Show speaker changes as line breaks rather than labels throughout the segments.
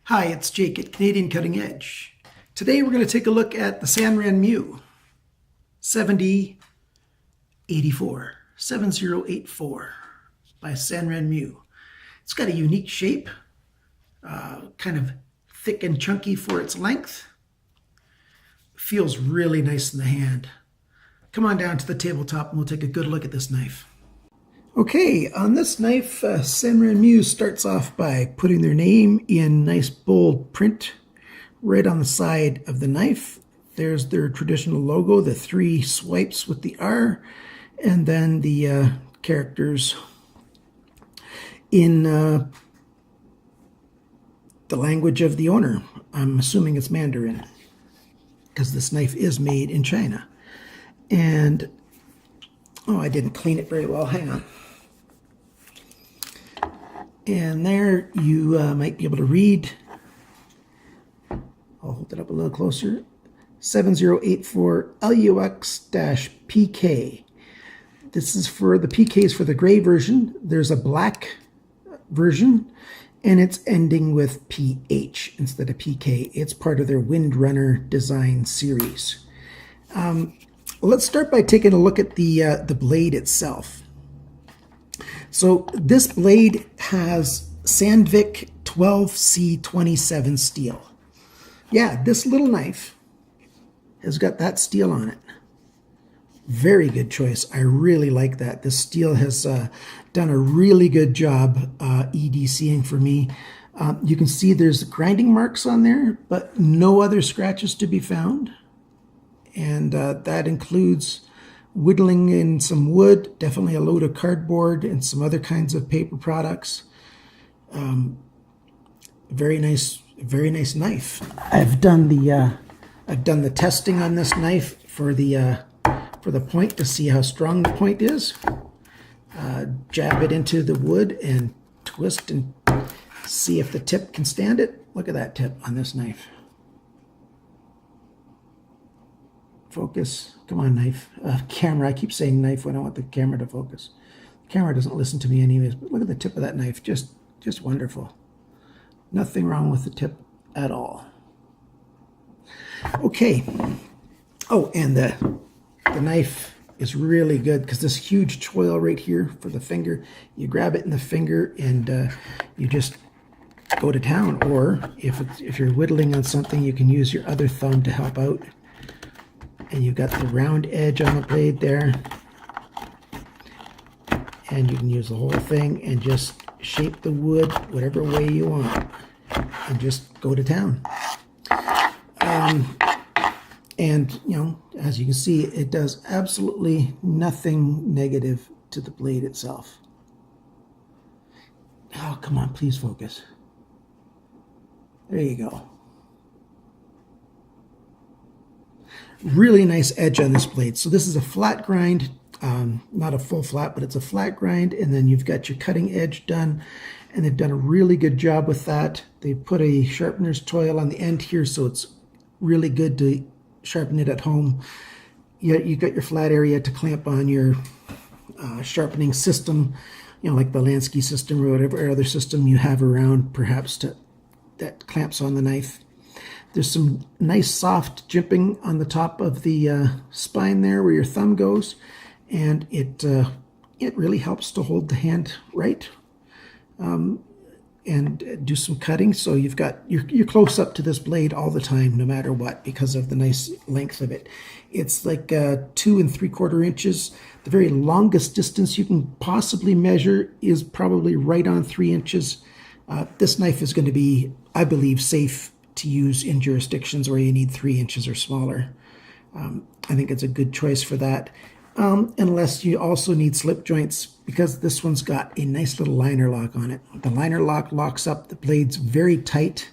Hi, it's Jake at Canadian Cutting Edge. Today we're going to take a look at the Sanrenmu 7084 by Sanrenmu. It's got a unique shape, kind of thick and chunky for its length. Feels really nice in the hand. Come on down to the tabletop and we'll take a good look at this knife. Okay, on this knife, Sanrenmu starts off by putting their name in nice bold print right on the side of the knife. There's their traditional logo, the 3 swipes with the R, and then the characters in the language of the owner. I'm assuming it's Mandarin, because this knife is made in China. And, oh, I didn't clean it very well. Hang on. And there you might be able to read, I'll hold it up a little closer, 7084 LUX-PK. This is for the PKs for the gray version. There's a black version, and it's ending with PH instead of PK. It's part of their Windrunner design series. Let's start by taking a look at the blade itself. So this blade has Sandvik 12C27 steel. Yeah, this little knife has got that steel on it. Very good choice. I really like that. This steel has done a really good job EDCing for me. You can see there's grinding marks on there, but no other scratches to be found. And that includes whittling in some wood, definitely a load of cardboard and some other kinds of paper products. Very nice knife. I've done the testing on this knife for the point to see how strong the point is. Jab it into the wood and twist and see if the tip can stand it. Look at that tip on this knife. Focus. Come on, knife. Camera. I keep saying knife when I want the camera to focus. The camera doesn't listen to me anyways, but look at the tip of that knife. Just wonderful. Nothing wrong with the tip at all. Okay. Oh, and the knife is really good because this huge choil right here for the finger, you grab it in the finger and you just go to town. Or if you're whittling on something, you can use your other thumb to help out. And you've got the round edge on the blade there. And you can use the whole thing and just shape the wood whatever way you want. And just go to town. And, you know, as you can see, it does absolutely nothing negative to the blade itself. Oh, come on, please focus. There you go. Really nice edge on this blade. So this is a flat grind, not a full flat, but it's a flat grind, and then you've got your cutting edge done, and they've done a really good job with that. They put a sharpener's toil on the end here, so it's really good to sharpen it at home. You've got your flat area to clamp on your sharpening system, you know, like the Lansky system or whatever other system you have around, perhaps that clamps on the knife. There's some nice soft jimping on the top of the spine there where your thumb goes, and it really helps to hold the hand right and do some cutting. So you're close up to this blade all the time, no matter what, because of the nice length of it. It's like 2 3/4 inches. The very longest distance you can possibly measure is probably right on 3 inches. This knife is going to be, I believe, safe to use in jurisdictions where you need 3 inches or smaller. I think it's a good choice for that, unless you also need slip joints, because this one's got a nice little liner lock on it. The liner lock locks up the blades very tight,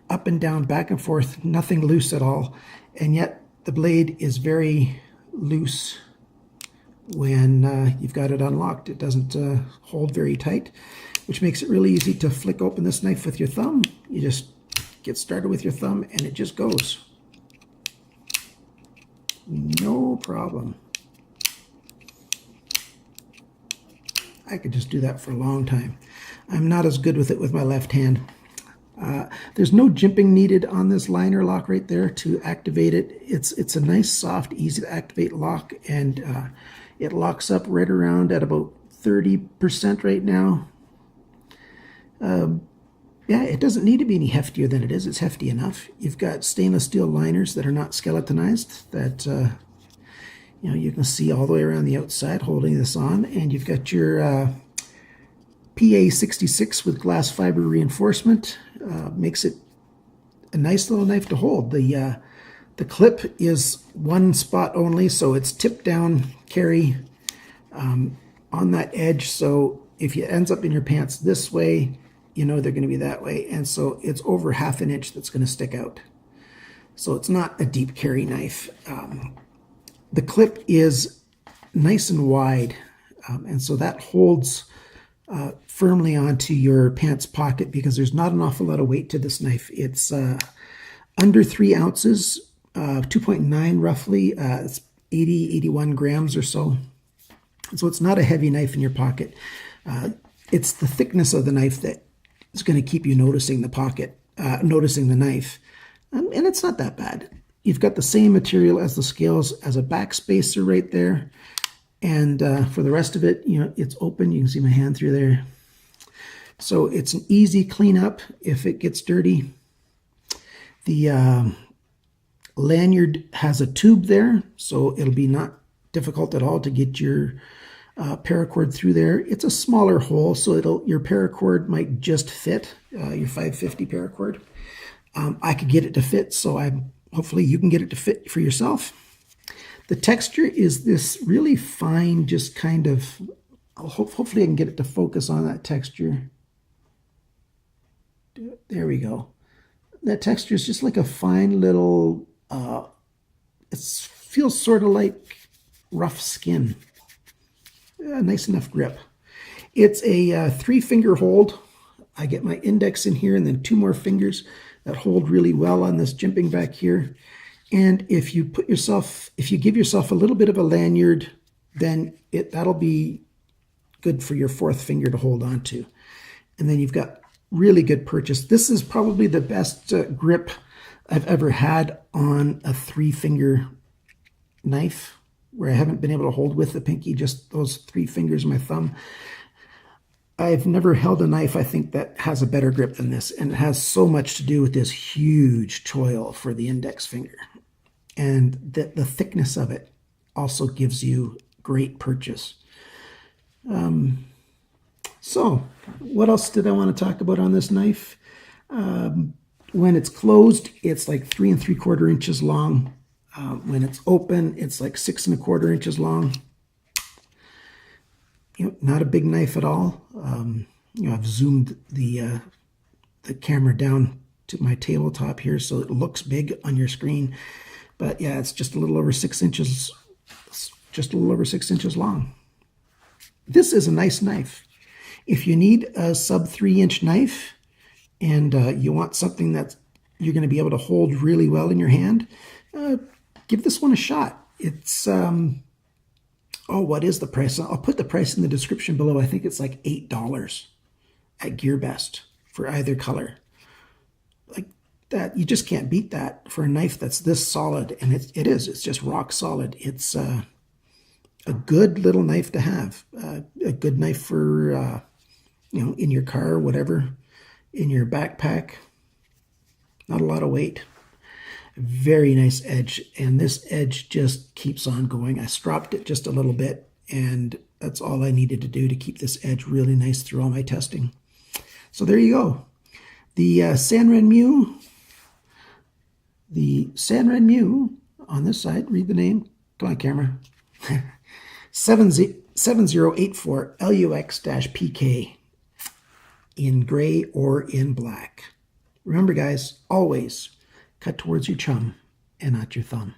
up and down, back and forth, nothing loose at all, and yet the blade is very loose when you've got it unlocked. It doesn't hold very tight, which makes it really easy to flick open this knife with your thumb. You just get started with your thumb and it just goes. No problem. I could just do that for a long time. I'm not as good with it with my left hand. There's no jimping needed on this liner lock right there to activate it. It's a nice, soft, easy to activate lock, and it locks up right around at about 30% right now. Yeah, it doesn't need to be any heftier than it is. It's hefty enough. You've got stainless steel liners that are not skeletonized that you know, you can see all the way around the outside holding this on, and you've got your PA66 with glass fiber reinforcement. Makes it a nice little knife to hold. The clip is one spot only, so it's tip down carry on that edge. So if it ends up in your pants this way, you know they're going to be that way, and so it's over 1/2 inch that's going to stick out. So it's not a deep carry knife. The clip is nice and wide, and so that holds firmly onto your pants pocket because there's not an awful lot of weight to this knife. It's under 3 ounces, 2.9 roughly. It's 81 grams or so. So it's not a heavy knife in your pocket. It's the thickness of the knife that is going to keep you noticing the pocket, noticing the knife. And it's not that bad. You've got the same material as the scales as a back spacer right there. And for the rest of it, you know, it's open. You can see my hand through there. So it's an easy cleanup if it gets dirty. The lanyard has a tube there, so it'll be not difficult at all to get your paracord through there. It's a smaller hole, so your paracord might just fit, your 550 paracord. I could get it to fit, so hopefully you can get it to fit for yourself. The texture is this really fine, just kind of, hopefully I can get it to focus on that texture. There we go. That texture is just like a fine little, it feels sort of like rough skin. Nice enough grip. It's a 3-finger hold. I get my index in here and then 2 more fingers that hold really well on this jimping back here. And if you give yourself a little bit of a lanyard, then that'll be good for your 4th finger to hold on to. And then you've got really good purchase. This is probably the best grip I've ever had on a 3-finger knife, where I haven't been able to hold with the pinky, just those 3 fingers of my thumb. I've never held a knife, I think, that has a better grip than this, and it has so much to do with this huge choil for the index finger. And the thickness of it also gives you great purchase. So what else did I want to talk about on this knife? When it's closed, it's like 3 3/4 inches long. When it's open, it's like 6 1/4 inches long. You know, not a big knife at all. You know, I've zoomed the camera down to my tabletop here, so it looks big on your screen. But yeah, it's just a little over 6 inches, just a little over 6 inches long. This is a nice knife. If you need a sub 3-inch knife and you want something that you're going to be able to hold really well in your hand, give this one a shot. It's oh, what is the price? I'll put the price in the description below. I think it's like $8 at GearBest for either color. Like that, you just can't beat that for a knife that's this solid, and it is. It's just rock solid. It's a good little knife to have. A good knife for you know, in your car, whatever, in your backpack. Not a lot of weight. Very nice edge, and this edge just keeps on going. I stropped it just a little bit, and that's all I needed to do to keep this edge really nice through all my testing. So there you go. The Sanrenmu on this side, read the name. Come on, camera. 7084 LUX-PK in gray or in black. Remember, guys, always cut towards your chum and not your thumb.